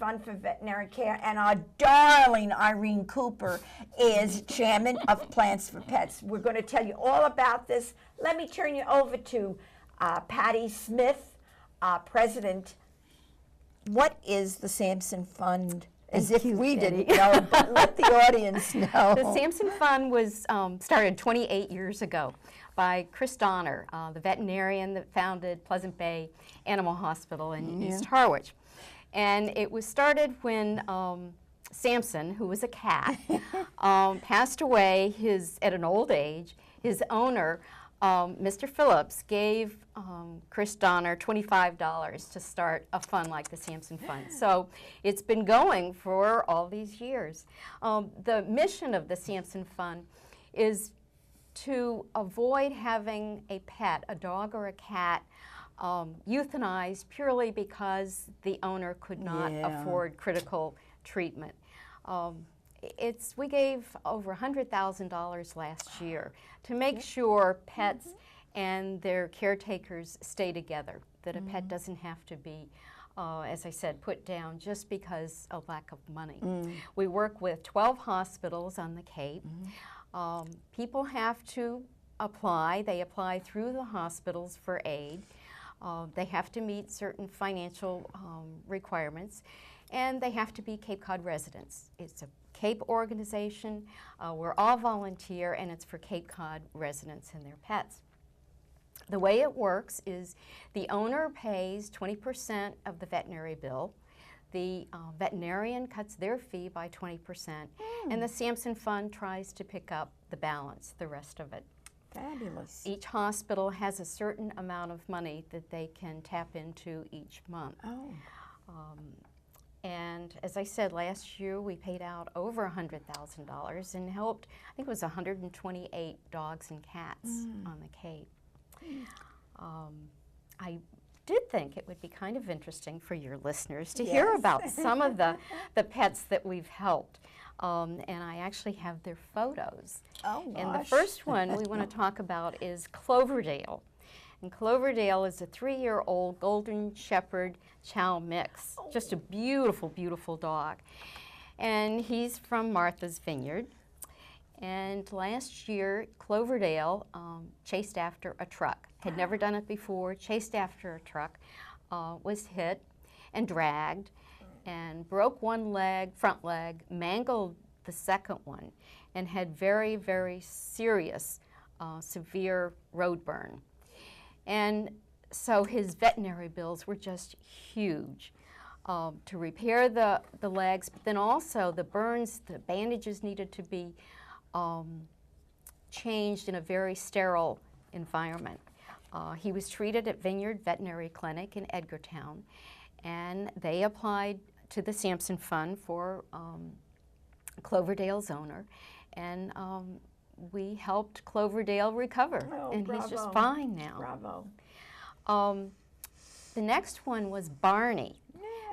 Fund for Veterinary Care, and our darling Irene Cooper is chairman of Plants for Pets. We're going to tell you all about this. Let me turn you over to Patti Smith, president. What is the Sampson Fund? As if we didn't know, but let the audience know. The Sampson Fund was started 28 years ago by Chris Donner, the veterinarian that founded Pleasant Bay Animal Hospital in East Harwich. And it was started when Sampson, who was a cat, passed away at an old age. His owner, Mr. Phillips, gave Chris Donner $25 to start a fund like the Sampson Fund. So it's been going for all these years. The mission of the Sampson Fund is to avoid having a pet, a dog or a cat, euthanized purely because the owner could not afford critical treatment. We gave over $100,000 last year to make sure pets and their caretakers stay together, that a pet doesn't have to be, as I said, put down just because of lack of money. We work with 12 hospitals on the Cape. People have to apply. They apply through the hospitals for aid. They have to meet certain financial requirements, and they have to be Cape Cod residents. It's a Cape organization. We're all volunteer, and it's for Cape Cod residents and their pets. The way it works is the owner pays 20% of the veterinary bill. The veterinarian cuts their fee by 20%, and the Sampson Fund tries to pick up the balance, the rest of it. Fabulous. Each hospital has a certain amount of money that they can tap into each month. And as I said, last year we paid out over $100,000 and helped, I think it was 128 dogs and cats on the Cape. I did think it would be kind of interesting for your listeners to hear about some of the pets that we've helped. And I actually have their photos. And the first one we want to talk about is Cloverdale. And Cloverdale is a 3-year-old Golden Shepherd Chow mix. Just a beautiful, beautiful dog. And he's from Martha's Vineyard. And last year, Cloverdale chased after a truck. Had never done it before, chased after a truck, was hit and dragged, and broke one leg, front leg, mangled the second one, and had very, very serious, severe road burn. And so his veterinary bills were just huge. To repair the legs, but then also the burns, the bandages needed to be changed in a very sterile environment. He was treated at Vineyard Veterinary Clinic in Edgartown, and they applied to the Sampson Fund for Cloverdale's owner, and we helped Cloverdale recover, and he's just fine now. Bravo. The next one was Barney.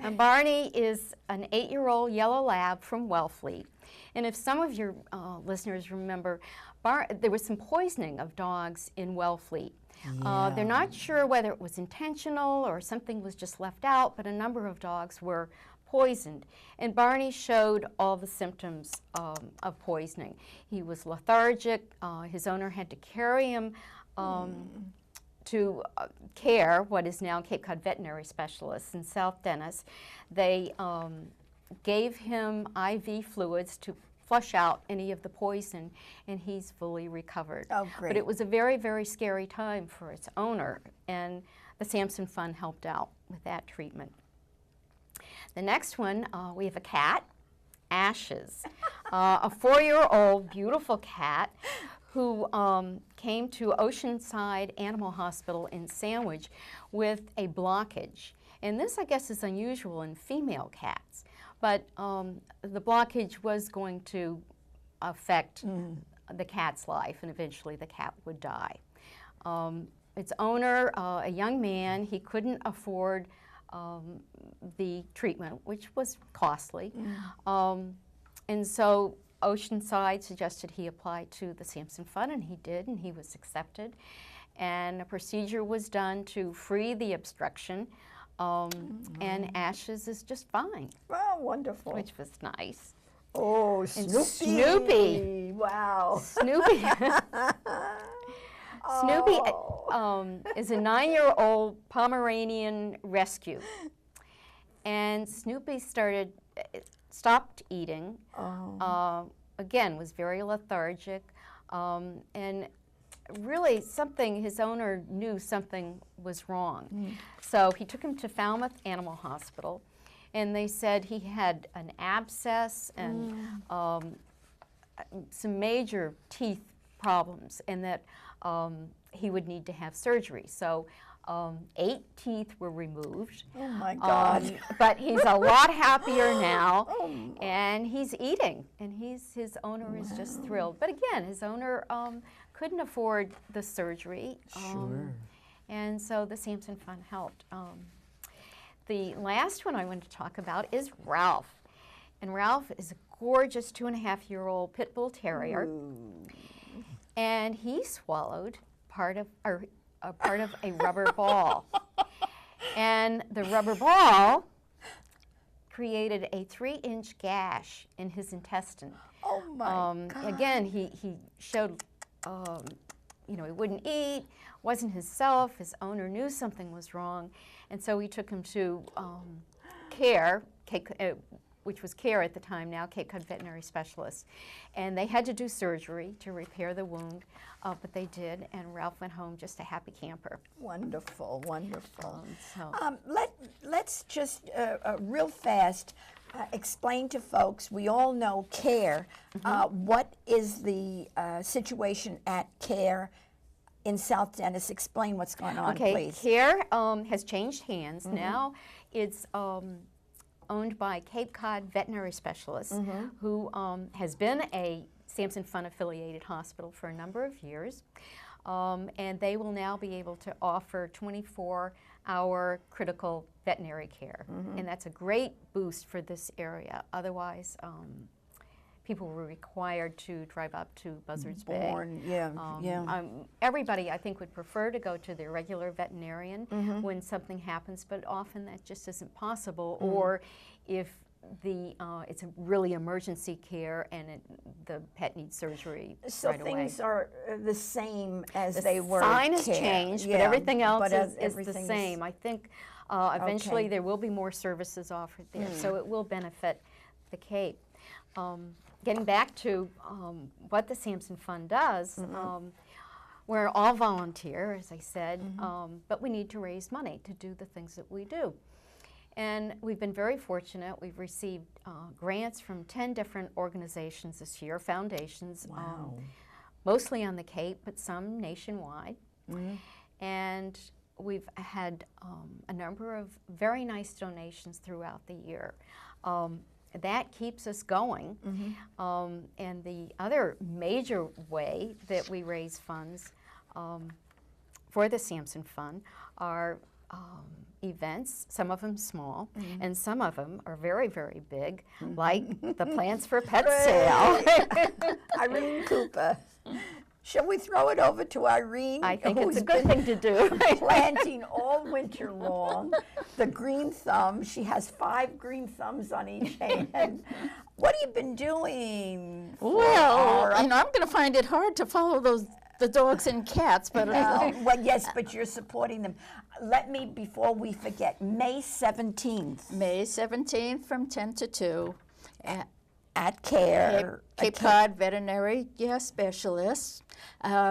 And Barney is an 8-year-old yellow lab from Wellfleet. And if some of your listeners remember, there was some poisoning of dogs in Wellfleet. They're not sure whether it was intentional or something was just left out, but a number of dogs were poisoned. And Barney showed all the symptoms of poisoning. He was lethargic. His owner had to carry him to CARE, what is now Cape Cod Veterinary Specialists in South Dennis. They gave him IV fluids to flush out any of the poison, and he's fully recovered. Oh, great. But it was a very, very scary time for its owner, and the Sampson Fund helped out with that treatment. The next one, we have a cat, Ashes, a 4-year-old beautiful cat who came to Oceanside Animal Hospital in Sandwich with a blockage. And this, I guess, is unusual in female cats. But the blockage was going to affect the cat's life, and eventually the cat would die. Its owner, a young man, he couldn't afford the treatment, which was costly. And so Oceanside suggested he apply to the Sampson Fund, and he did, and he was accepted. And a procedure was done to free the obstruction and Ashes is just fine, Oh, wonderful. which was nice. Oh, And Snoopy. Snoopy. Wow. Snoopy. Snoopy Oh. is a 9-year-old Pomeranian rescue. And Snoopy stopped eating, again, was very lethargic, and really his owner knew something was wrong. So he took him to Falmouth Animal Hospital, and they said he had an abscess and some major teeth problems, and that he would need to have surgery. So 8 teeth were removed. Oh my God. But he's a lot happier now, and he's eating, and his owner is just thrilled. But again, his owner couldn't afford the surgery. And so the Sampson Fund helped. The last one I want to talk about is Ralph. And Ralph is a gorgeous 2.5-year-old pit bull terrier. And he swallowed part of a rubber ball. And the rubber ball created a 3-inch gash in his intestine. Oh my God. Again, he showed, he wouldn't eat, wasn't himself. His owner knew something was wrong, and so we took him to CARE, which was CARE at the time, now Cape Cod Veterinary Specialists. And they had to do surgery to repair the wound, but they did, and Ralph went home just a happy camper. Wonderful, wonderful. So. Let's just real fast explain to folks, we all know CARE. What is the situation at CARE in South Dennis? Explain what's going on, please. CARE has changed hands. Now it's owned by Cape Cod Veterinary Specialists, who has been a Sampson Fund affiliated hospital for a number of years. And they will now be able to offer 24-hour critical veterinary care. And that's a great boost for this area. Otherwise, people were required to drive up to Buzzards Bay. Everybody, I think, would prefer to go to their regular veterinarian when something happens, but often that just isn't possible. Or if it's a really emergency care and the pet needs surgery right away. Things are the same as they were. The sign has changed, but everything else is the everything's same. I think eventually there will be more services offered there, so it will benefit the Cape. Getting back to what the Sampson Fund does, we're all volunteer, as I said, but we need to raise money to do the things that we do. And we've been very fortunate. We've received grants from 10 different organizations this year, foundations, mostly on the Cape, but some nationwide. And we've had a number of very nice donations throughout the year. That keeps us going. And the other major way that we raise funds for the Sampson Fund are events, some of them small, and some of them are very, very big, like the Plants for Pets sale. Irene Cooper. Shall we throw it over to Irene? I think it's a good thing to do. Planting all winter long. The green thumb. She has 5 green thumbs on each hand. What have you been doing? Well, I'm going to find it hard to follow the dogs and cats, but well, yes, but you're supporting them. Let me, before we forget, May 17th. May 17th from 10 to 2 at CARE. Cape Cod Veterinary Specialists.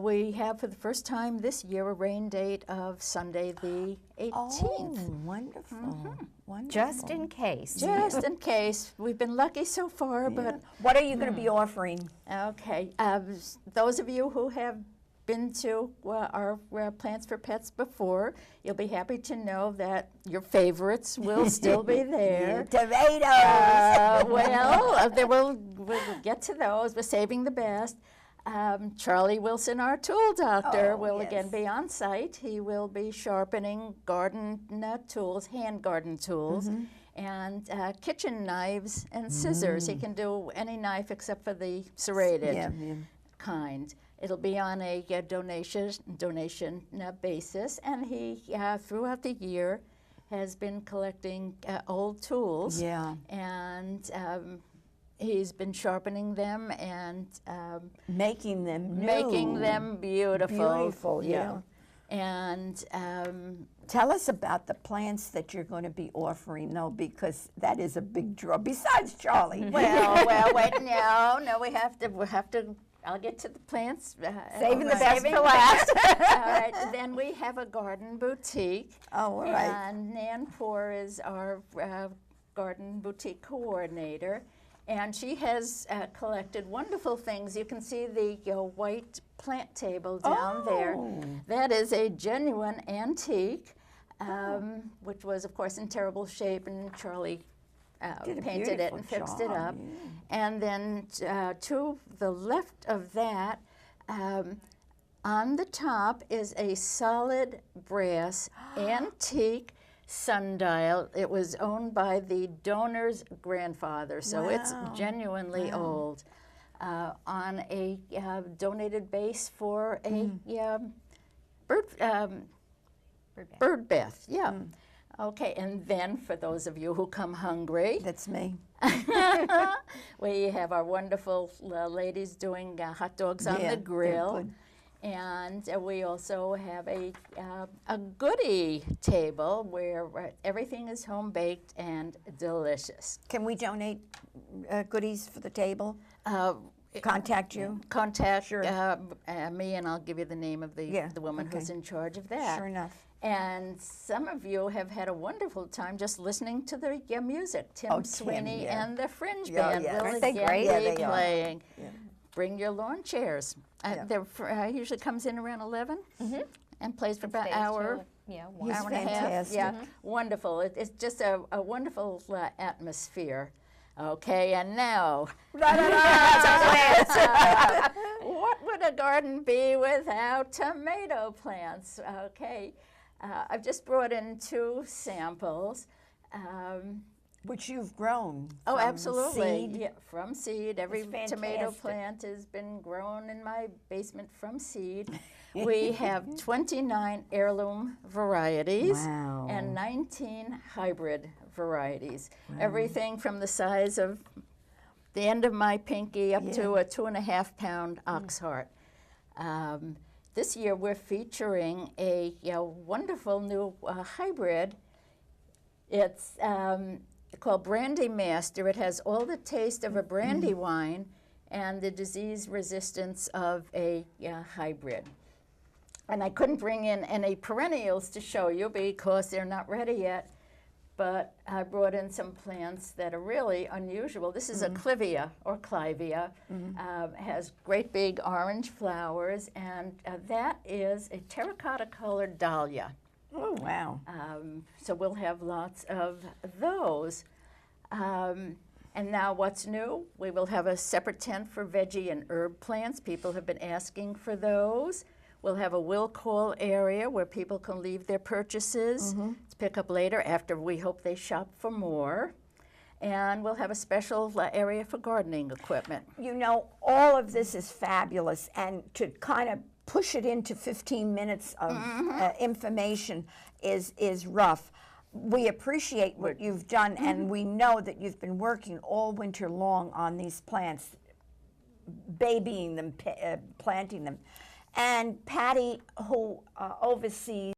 We have, for the first time this year, a rain date of Sunday the 18th. Oh, wonderful. Wonderful. Just in case. Just in case. We've been lucky so far, but... What are you going to be offering? Okay. Those of you who have been to our Plants for Pets before, you'll be happy to know that your favorites will still be there. Tomatoes! We'll get to those. We're saving the best. Charlie Wilson, our tool doctor, will again be on site. He will be sharpening garden tools, hand garden tools, and kitchen knives and scissors. He can do any knife except for the serrated kind. It'll be on a donation basis, and he throughout the year has been collecting old tools. Yeah. And he's been sharpening them and Making them new. making them beautiful. Beautiful, yeah. And Tell us about the plants that you're going to be offering, though, because that is a big draw. Besides Charlie. well, wait, no, we have to. I'll get to the plants. Saving the best Saving for last. All right. Then we have a garden boutique. Oh, all right. And Nan Poor is our garden boutique coordinator. And she has collected wonderful things. You can see the white plant table down there. That is a genuine antique, which was, of course, in terrible shape, and Charlie painted it and fixed it up. Yeah. And then to the left of that, on the top is a solid brass antique sundial. It was owned by the donor's grandfather, so it's genuinely old. On a donated base for a bird bath. Yeah. Okay, and then for those of you who come hungry, That's me. we have our wonderful ladies doing hot dogs on Yeah, the they're grill. good. And we also have a goodie table where everything is home baked and delicious. Can we donate goodies for the table? Contact you? Contact Sure. me, and I'll give you the name of the woman who's in charge of that. Sure enough. And some of you have had a wonderful time just listening to the music. Tim Sweeney and the Fringe Band will Aren't they again great? Yeah, be they are. playing. Yeah. Bring your lawn chairs. Usually comes in around 11 and plays for about an hour. Yeah, He's hour and a half. fantastic. Yeah, wonderful. It's just a wonderful atmosphere. Okay, and now, what would a garden be without tomato plants? Okay, I've just brought in 2 samples. Which you've grown. Oh, from absolutely. seed. Yeah, from seed. Every That's tomato fantastic. plant has been grown in my basement from seed. We have 29 heirloom varieties Wow. and 19 hybrid varieties. Everything from the size of the end of my pinky up to a 2.5-pound ox heart. This year we're featuring a wonderful new hybrid. It's called Brandy Master. It has all the taste of a brandy wine and the disease resistance of a hybrid. And I couldn't bring in any perennials to show you because they're not ready yet, but I brought in some plants that are really unusual. This is a clivia or clivia. Has great big orange flowers, and that is a terracotta colored dahlia. Oh, wow. So we'll have lots of those. And now what's new? We will have a separate tent for veggie and herb plants. People have been asking for those. We'll have a will call area where people can leave their purchases to pick up later after we hope they shop for more. And we'll have a special area for gardening equipment. You know, all of this is fabulous, and to kind of push it into 15 minutes of information is rough. We appreciate what you've done, and we know that you've been working all winter long on these plants, babying them, planting them. And Patti, who oversees